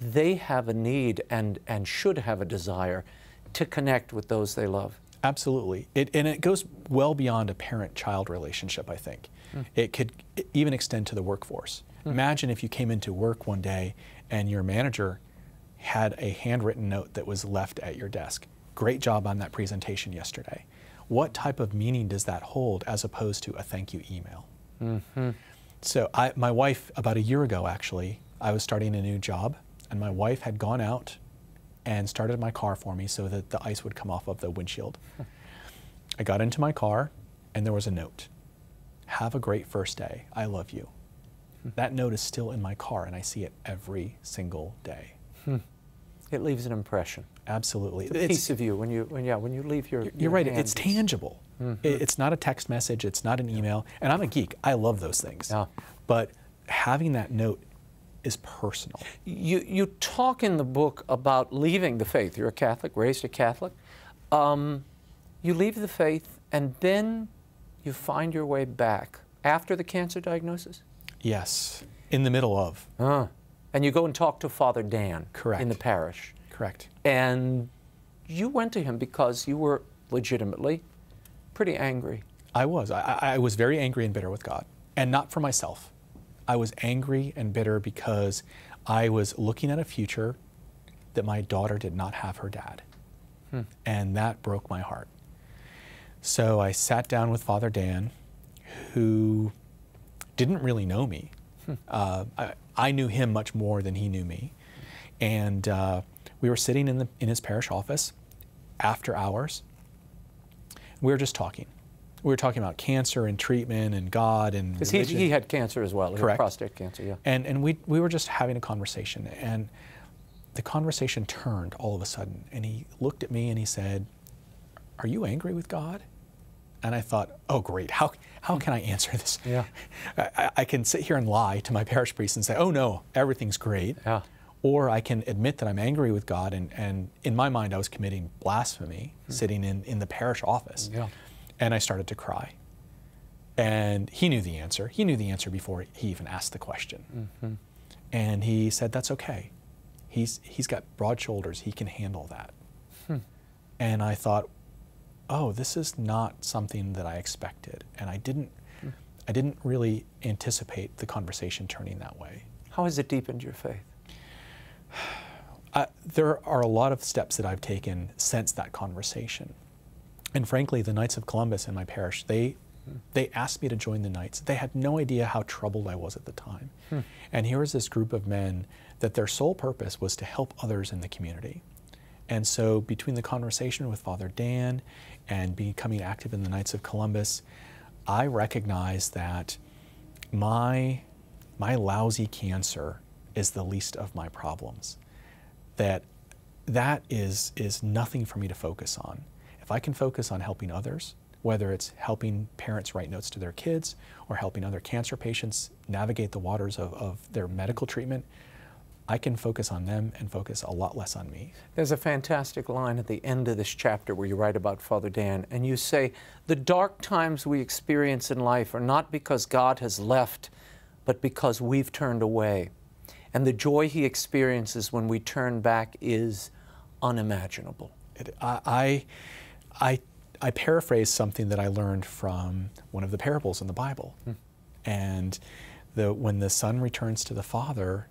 they have a need and should have a desire to connect with those they love. Absolutely. And it goes well beyond a parent-child relationship, I think. It could even extend to the workforce. Imagine if you came into work one day and your manager had a handwritten note that was left at your desk. "Great job on that presentation yesterday." What type of meaning does that hold as opposed to a thank you email? So my wife, about a year ago actually, I was starting a new job, and my wife had gone out and started my car for me so that the ice would come off of the windshield. I got into my car and there was a note. "Have a great first day. I love you." That note is still in my car, and I see it every single day. It leaves an impression. Absolutely. It's a piece of you when you leave your. You're right. It's tangible. It's not a text message. It's not an email. And I'm a geek. I love those things. Yeah. But having that note is personal. You talk in the book about leaving the faith. You're a Catholic, raised a Catholic. You leave the faith, and then you find your way back after the cancer diagnosis? Yes, in the middle of. And you go and talk to Father Dan. Correct. In the parish. Correct. And you went to him because you were legitimately pretty angry. I was. I was very angry and bitter with God, and not for myself. I was angry and bitter because I was looking at a future that my daughter did not have her dad. And that broke my heart. So I sat down with Father Dan, who didn't really know me. I knew him much more than he knew me. And we were sitting in his parish office after hours. We were just talking. We were talking about cancer and treatment and God and because he had cancer as well. Correct. He had prostate cancer, yeah. And we were just having a conversation, and the conversation turned all of a sudden, and he looked at me and he said, "Are you angry with God?" And I thought, oh great, how can I answer this? Yeah. I can sit here and lie to my parish priest and say, oh no, everything's great. Yeah. Or I can admit that I'm angry with God, and in my mind I was committing blasphemy sitting in the parish office. Yeah. And I started to cry. And he knew the answer. He knew the answer before he even asked the question. And he said, that's okay. He's got broad shoulders, he can handle that. And I thought, oh, this is not something that I expected. And I didn't really anticipate the conversation turning that way. How has it deepened your faith? There are a lot of steps that I've taken since that conversation. And frankly, the Knights of Columbus in my parish, they asked me to join the Knights. They had no idea how troubled I was at the time. And here was this group of men that their sole purpose was to help others in the community. And so between the conversation with Father Dan and becoming active in the Knights of Columbus, I recognized that my lousy cancer is the least of my problems. That is nothing for me to focus on. If I can focus on helping others, whether it's helping parents write notes to their kids or helping other cancer patients navigate the waters of their medical treatment, I can focus on them and focus a lot less on me. There's a fantastic line at the end of this chapter where you write about Father Dan, and you say, the dark times we experience in life are not because God has left, but because we've turned away. And the joy he experiences when we turn back is unimaginable. I paraphrase something that I learned from one of the parables in the Bible. And when the son returns to the father,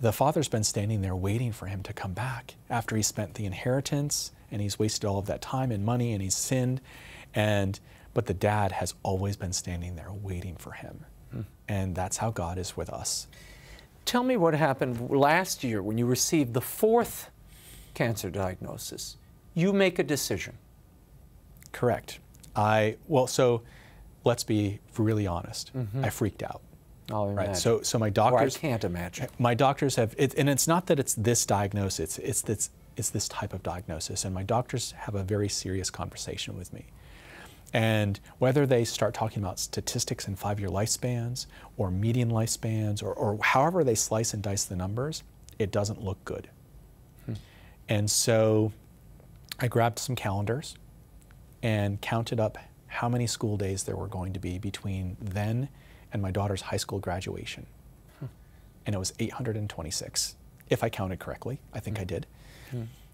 the father's been standing there waiting for him to come back after he spent the inheritance and he's wasted all of that time and money and he's sinned. But the dad has always been standing there waiting for him. And that's how God is with us. Tell me what happened last year when you received the 4th cancer diagnosis. You make a decision. Correct. So let's be really honest. I freaked out. Oh, right. So my doctors. Or I can't imagine. My doctors have, and it's not that it's this diagnosis. It's this type of diagnosis, and my doctors have a very serious conversation with me. And whether they start talking about statistics in 5-year lifespans or median lifespans or however they slice and dice the numbers, it doesn't look good. And so I grabbed some calendars and counted up how many school days there were going to be between then and my daughter's high school graduation. And it was 826, if I counted correctly. I think I did.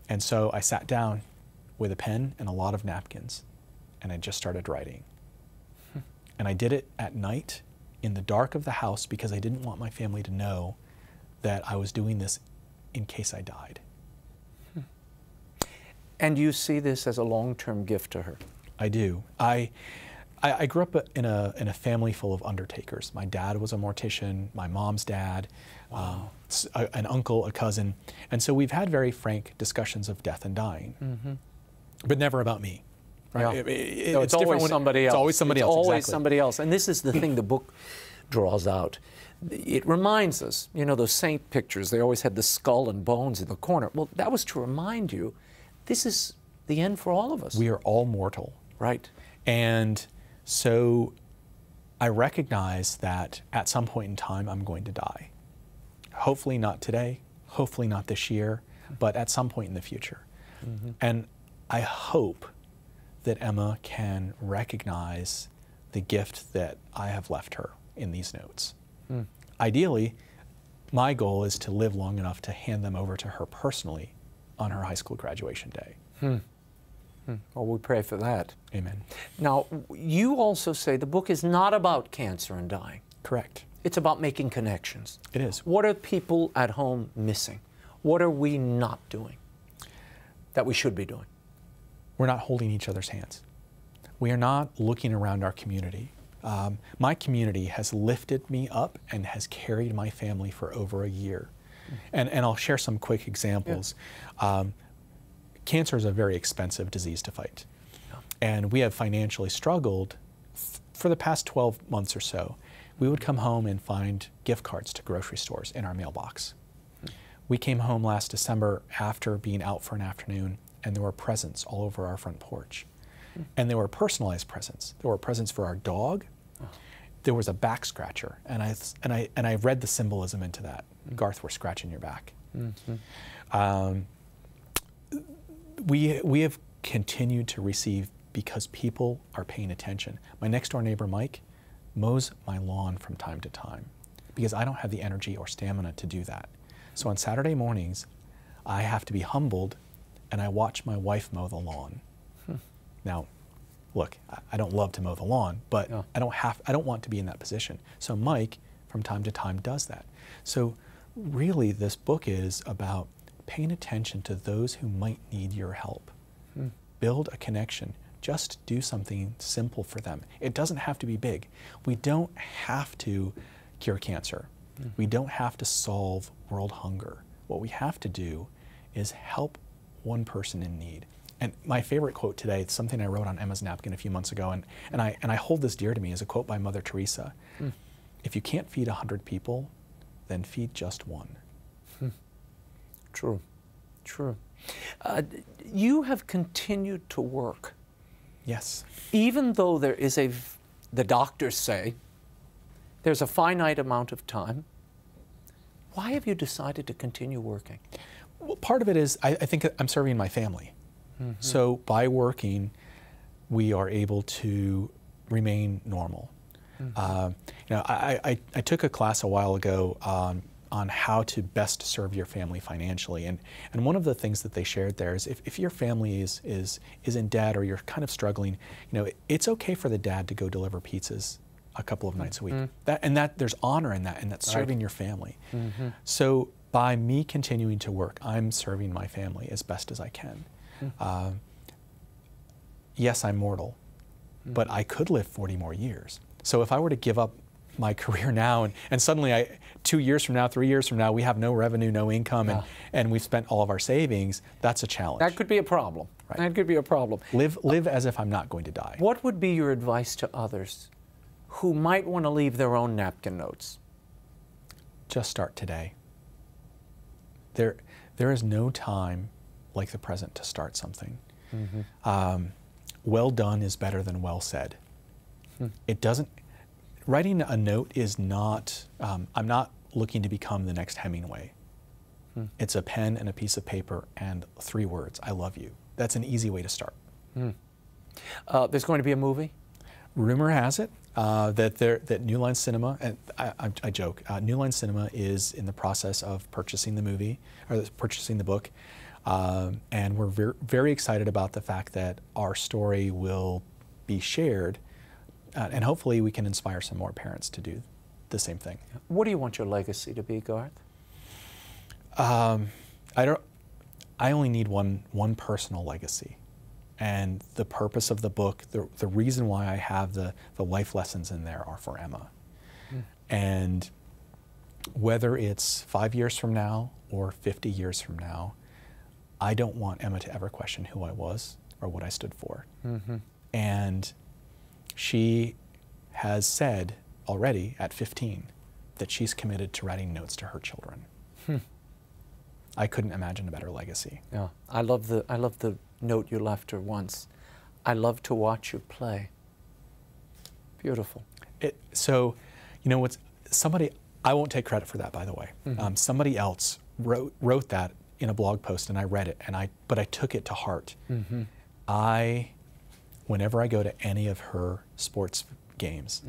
And so I sat down with a pen and a lot of napkins, and I just started writing. And I did it at night in the dark of the house because I didn't want my family to know that I was doing this in case I died. And you see this as a long-term gift to her? I do. I grew up in a family full of undertakers. My dad was a mortician, my mom's dad, an uncle, a cousin. And so we've had very frank discussions of death and dying, but never about me. Right? Yeah. It's always somebody else. It's always somebody else. It's always exactly. somebody else. And this is the thing the book draws out. It reminds us, you know, those saint pictures, they always had the skull and bones in the corner. Well, that was to remind you, this is the end for all of us. We are all mortal. Right. And so I recognize that at some point in time I'm going to die. Hopefully not today, hopefully not this year, but at some point in the future. And I hope that Emma can recognize the gift that I have left her in these notes. Ideally, my goal is to live long enough to hand them over to her personally on her high school graduation day. Well, we pray for that. Amen. Now, you also say the book is not about cancer and dying. Correct. It's about making connections. It is. What are people at home missing? What are we not doing that we should be doing? We're not holding each other's hands. We are not looking around our community. My community has lifted me up and has carried my family for over a year. And I'll share some quick examples. Cancer is a very expensive disease to fight. And we have financially struggled for the past 12 months or so. We would come home and find gift cards to grocery stores in our mailbox. We came home last December after being out for an afternoon, and there were presents all over our front porch. And there were personalized presents. There were presents for our dog. There was a back scratcher, and I read the symbolism into that. Garth, we're scratching your back. We have continued to receive because people are paying attention. My next door neighbor, Mike, mows my lawn from time to time because I don't have the energy or stamina to do that. So on Saturday mornings, I have to be humbled and I watch my wife mow the lawn. Now, look, I don't love to mow the lawn, but I don't want to be in that position. So Mike, from time to time, does that. So really, this book is about paying attention to those who might need your help. Build a connection. Just do something simple for them. It doesn't have to be big. We don't have to cure cancer. We don't have to solve world hunger. What we have to do is help one person in need. And my favorite quote today, it's something I wrote on Emma's napkin a few months ago, and I hold this dear to me, is a quote by Mother Teresa. If you can't feed 100 people, then feed just one. True, true. You have continued to work. Yes. Even though there is the doctors say, there's a finite amount of time. Why have you decided to continue working? Well, part of it is I think I'm serving my family. So by working, we are able to remain normal. You know, I took a class a while ago on how to best serve your family financially, and one of the things that they shared there is if your family is in debt or you're kind of struggling, you know, it's okay for the dad to go deliver pizzas a couple of nights a week. That there's honor in that, and that's serving your family. So by me continuing to work, I'm serving my family as best as I can. Yes, I'm mortal, but I could live 40 more years. So if I were to give up my career now and suddenly 2 years from now, 3 years from now, we have no revenue, no income, and we've spent all of our savings, that's a challenge. That could be a problem. Right. That could be a problem. Live as if I'm not going to die. What would be your advice to others who might want to leave their own napkin notes? Just start today. There is no time like the present to start something. Well done is better than well said. It doesn't, writing a note is not, I'm not looking to become the next Hemingway. It's a pen and a piece of paper and 3 words, I love you. That's an easy way to start. There's going to be a movie? Rumor has it that New Line Cinema, and I joke, New Line Cinema is in the process of purchasing the movie, or purchasing the book, and we're very excited about the fact that our story will be shared, and hopefully we can inspire some more parents to do the same thing. What do you want your legacy to be, Garth? I only need one personal legacy. And the purpose of the book, the reason why I have the life lessons in there are for Emma. And whether it's 5 years from now or 50 years from now, I don't want Emma to ever question who I was or what I stood for. And she has said already at 15 that she's committed to writing notes to her children. I couldn't imagine a better legacy. Yeah, I love the note you left her once. I love to watch you play. Beautiful. So, you know what's somebody? I won't take credit for that, by the way. Somebody else wrote that in a blog post, and I read it, but I took it to heart. Whenever I go to any of her sports games,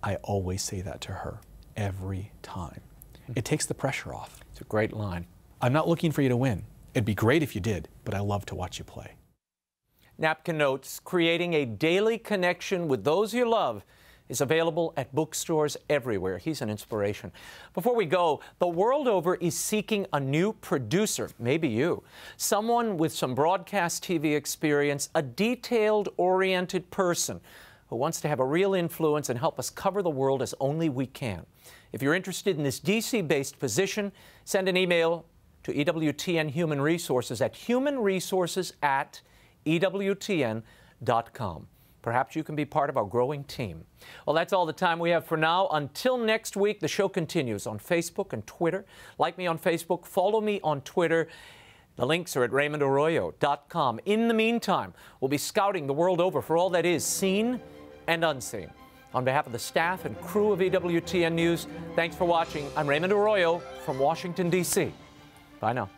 I always say that to her every time. It takes the pressure off. It's a great line. I'm not looking for you to win. It'd be great if you did, but I love to watch you play. Napkin Notes, creating a daily connection with those you love, is available at bookstores everywhere. He's an inspiration. Before we go, the world over is seeking a new producer, maybe you. Someone with some broadcast TV experience, a detailed-oriented person who wants to have a real influence and help us cover the world as only we can. If you're interested in this DC-based position, send an email to EWTN Human Resources at humanresources@EWTN.com. Perhaps you can be part of our growing team. Well, that's all the time we have for now. Until next week, the show continues on Facebook and Twitter. Like me on Facebook, follow me on Twitter. The links are at RaymondArroyo.com. In the meantime, we'll be scouting the world over for all that is seen and unseen. On behalf of the staff and crew of EWTN News, thanks for watching. I'm Raymond Arroyo from Washington, D.C. Bye now.